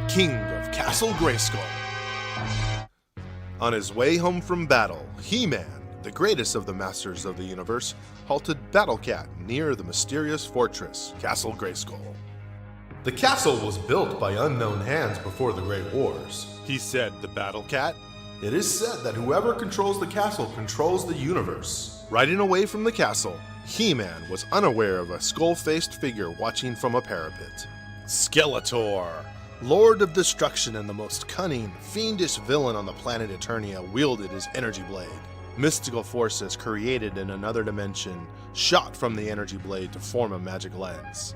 King of Castle Greyskull. On his way home from battle, He-Man, the greatest of the Masters of the Universe, halted Battle-Cat near the mysterious fortress, Castle Greyskull. The castle was built by unknown hands before the Great Wars, he said to Battle-Cat. It is said that whoever controls the castle controls the universe. Riding away from the castle, He-Man was unaware of a skull-faced figure watching from a parapet. Skeletor, Lord of Destruction and the most cunning, fiendish villain on the planet Eternia, wielded his energy blade. Mystical forces created in another dimension shot from the energy blade to form a magic lens.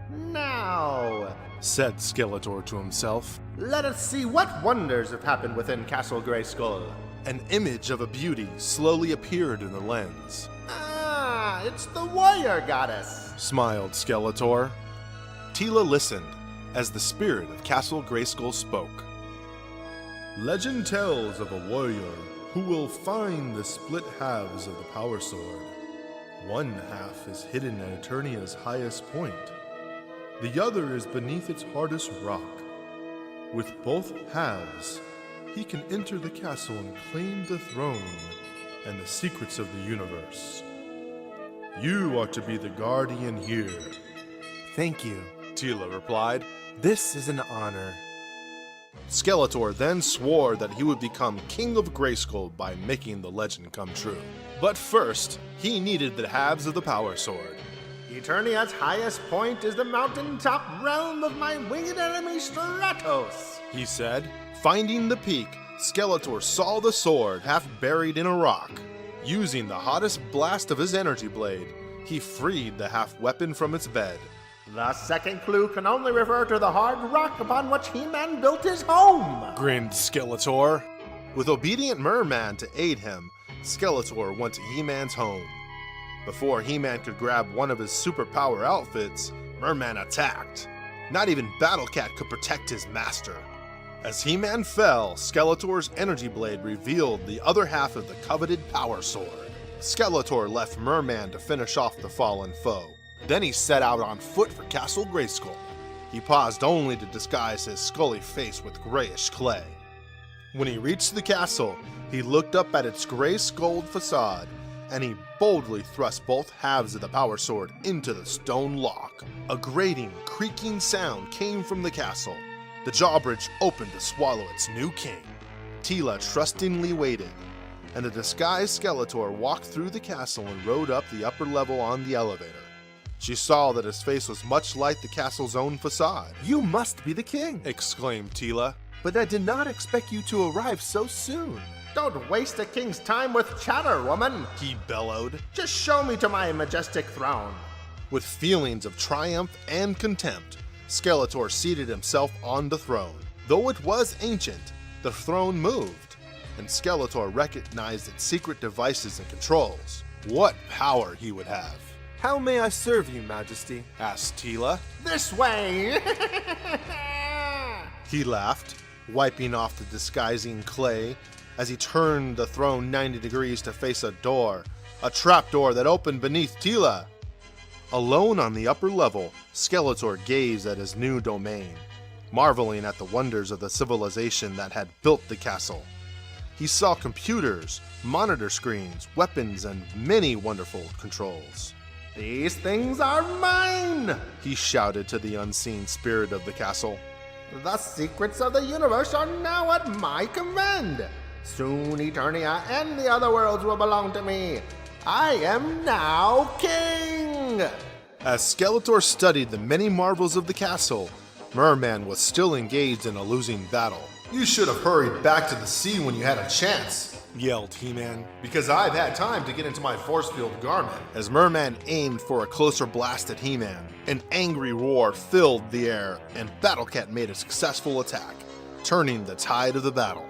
Now, said Skeletor to himself, let us see what wonders have happened within Castle Greyskull. An image of a beauty slowly appeared in the lens. Ah, it's the warrior goddess, smiled Skeletor. Teela listened as the spirit of Castle Greyskull spoke. Legend tells of a warrior who will find the split halves of the power sword. One half is hidden at Eternia's highest point. The other is beneath its hardest rock. With both halves, he can enter the castle and claim the throne and the secrets of the universe. You are to be the guardian here. Thank you, Teela replied. This is an honor. Skeletor then swore that he would become King of Greyskull by making the legend come true. But first, he needed the halves of the power sword. Eternia's highest point is the mountaintop realm of my winged enemy Stratos, he said. Finding the peak, Skeletor saw the sword half buried in a rock. Using the hottest blast of his energy blade, he freed the half weapon from its bed. The second clue can only refer to the hard rock upon which He-Man built his home, grinned Skeletor. With obedient Merman to aid him, Skeletor went to He-Man's home. Before He-Man could grab one of his superpower outfits, Merman attacked. Not even Battle-Cat could protect his master. As He-Man fell, Skeletor's energy blade revealed the other half of the coveted power sword. Skeletor left Merman to finish off the fallen foe. Then he set out on foot for Castle Greyskull. He paused only to disguise his scully face with grayish clay. When he reached the castle, he looked up at its gray-skulled facade, and he boldly thrust both halves of the power sword into the stone lock. A grating, creaking sound came from the castle. The drawbridge opened to swallow its new king. Teela trustingly waited, and the disguised Skeletor walked through the castle and rode up the upper level on the elevator. She saw that his face was much like the castle's own facade. You must be the king, exclaimed Teela. But I did not expect you to arrive so soon. Don't waste a king's time with chatter, woman, he bellowed. Just show me to my majestic throne. With feelings of triumph and contempt, Skeletor seated himself on the throne. Though it was ancient, the throne moved, and Skeletor recognized its secret devices and controls. What power he would have! How may I serve you, Majesty? asked Teela. This way! He laughed, wiping off the disguising clay as he turned the throne 90 degrees to face a door, a trapdoor that opened beneath Teela. Alone on the upper level, Skeletor gazed at his new domain, marveling at the wonders of the civilization that had built the castle. He saw computers, monitor screens, weapons, and many wonderful controls. These things are mine, he shouted to the unseen spirit of the castle. The secrets of the universe are now at my command. Soon Eternia and the other worlds will belong to me. I am now king! As Skeletor studied the many marvels of the castle, Merman was still engaged in a losing battle. You should have hurried back to the sea when you had a chance, yelled He-Man, because I've had time to get into my force field garment. As Merman aimed for a closer blast at He-Man, an angry roar filled the air, and Battle-Cat made a successful attack, turning the tide of the battle.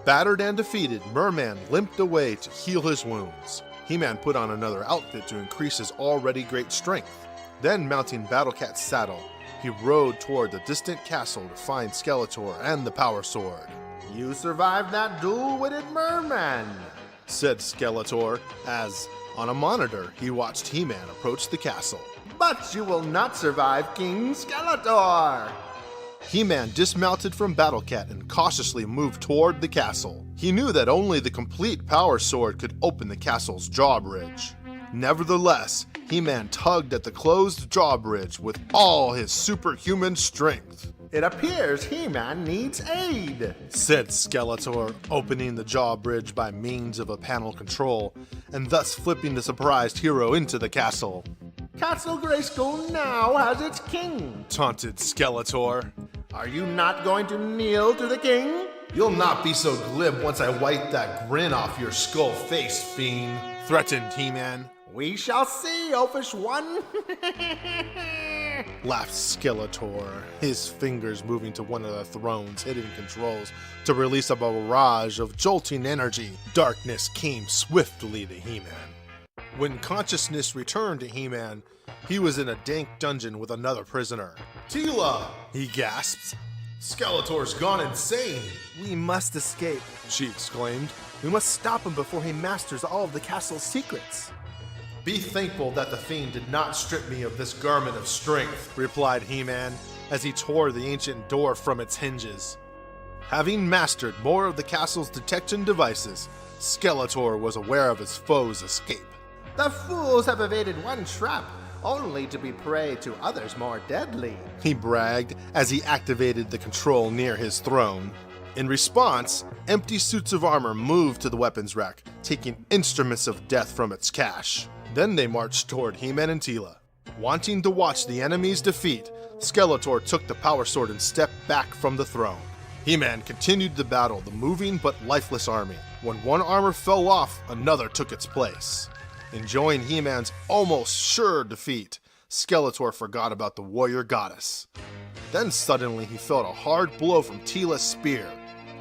Battered and defeated, Merman limped away to heal his wounds. He-Man put on another outfit to increase his already great strength. Then, mounting Battle-Cat's saddle, he rode toward the distant castle to find Skeletor and the power sword. You survived that duel-witted merman. said Skeletor, as, on a monitor, he watched He-Man approach the castle. But you will not survive, King Skeletor! He-Man dismounted from Battle Cat and cautiously moved toward the castle. He knew that only the complete Power Sword could open the castle's drawbridge. Nevertheless, He-Man tugged at the closed drawbridge with all his superhuman strength. It appears He-Man needs aid, said Skeletor, opening the drawbridge by means of a panel control, and thus flipping the surprised hero into the castle. Castle Greyskull now has its king. Taunted Skeletor. Are you not going to kneel to the king? You'll not be so glib once I wipe that grin off your skull face, fiend, threatened He-Man. We shall see, Oafish One. Laughed Skeletor, his fingers moving to one of the throne's hidden controls to release a barrage of jolting energy. Darkness came swiftly to He-Man. When consciousness returned to He-Man, he was in a dank dungeon with another prisoner. Teela! He gasped. Skeletor's gone insane! We must escape, She exclaimed. We must stop him before he masters all of the castle's secrets. Be thankful that the fiend did not strip me of this garment of strength, replied He-Man, as he tore the ancient door from its hinges. Having mastered more of the castle's detection devices, Skeletor was aware of his foe's escape. The fools have evaded one trap, only to be prey to others more deadly, He bragged as he activated the control near his throne. In response, empty suits of armor moved to the weapons rack, taking instruments of death from its cache. Then they marched toward He-Man and Teela. Wanting to watch the enemy's defeat, Skeletor took the Power Sword and stepped back from the throne. He-Man continued to battle the moving but lifeless army. When one armor fell off, another took its place. Enjoying He-Man's almost sure defeat, Skeletor forgot about the warrior goddess. Then suddenly he felt a hard blow from Teela's spear.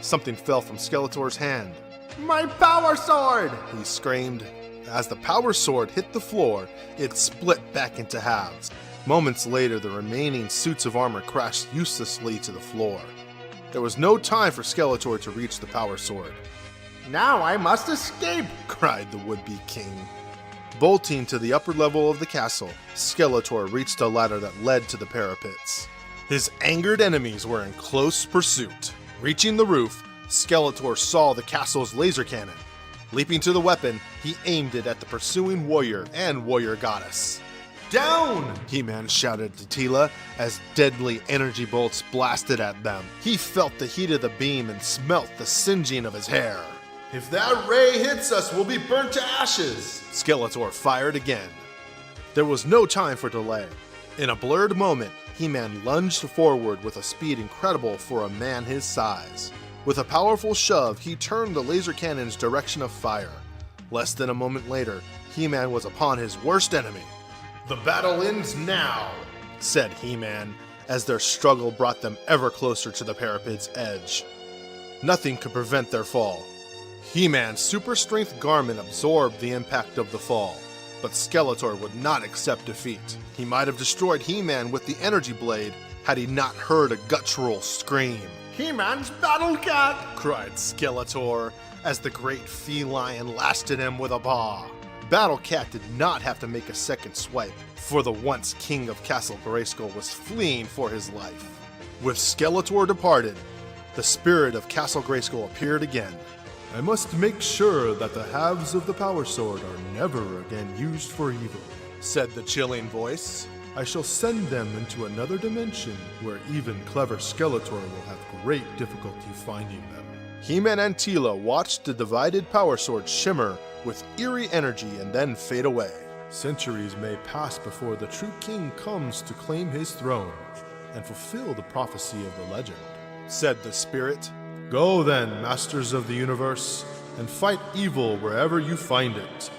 Something fell from Skeletor's hand. My Power Sword! He screamed. As the Power Sword hit the floor, it split back into halves. Moments later, the remaining suits of armor crashed uselessly to the floor. There was no time for Skeletor to reach the Power Sword. Now I must escape! Cried the would-be king. Bolting to the upper level of the castle, Skeletor reached a ladder that led to the parapets. His angered enemies were in close pursuit. Reaching the roof, Skeletor saw the castle's laser cannon. Leaping to the weapon, he aimed it at the pursuing warrior and warrior goddess. Down! He-Man shouted to Teela as deadly energy bolts blasted at them. He felt the heat of the beam and smelt the singeing of his hair. If that ray hits us, we'll be burnt to ashes! Skeletor fired again. There was no time for delay. In a blurred moment, He-Man lunged forward with a speed incredible for a man his size. With a powerful shove, he turned the laser cannon's direction of fire. Less than a moment later, He-Man was upon his worst enemy. The battle ends now, said He-Man, as their struggle brought them ever closer to the parapet's edge. Nothing could prevent their fall. He-Man's super strength garment absorbed the impact of the fall, but Skeletor would not accept defeat. He might have destroyed He-Man with the energy blade had he not heard a guttural scream. He-Man's Battle Cat! Cried Skeletor as the great feline lashed at him with a paw. Battle Cat did not have to make a second swipe, for the once king of Castle Greyskull was fleeing for his life. With Skeletor departed, the spirit of Castle Greyskull appeared again. I must make sure that the halves of the Power Sword are never again used for evil, said the chilling voice. I shall send them into another dimension where even clever Skeletor will have great difficulty finding them. He-Man and Teela watched the divided Power Sword shimmer with eerie energy and then fade away. Centuries may pass before the true king comes to claim his throne and fulfill the prophecy of the legend, said the spirit. Go then, masters of the universe, and fight evil wherever you find it.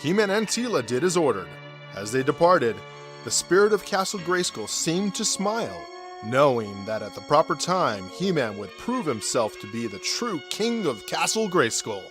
He-Man and Teela did as ordered. As they departed, the spirit of Castle Greyskull seemed to smile, knowing that at the proper time He-Man would prove himself to be the true king of Castle Greyskull.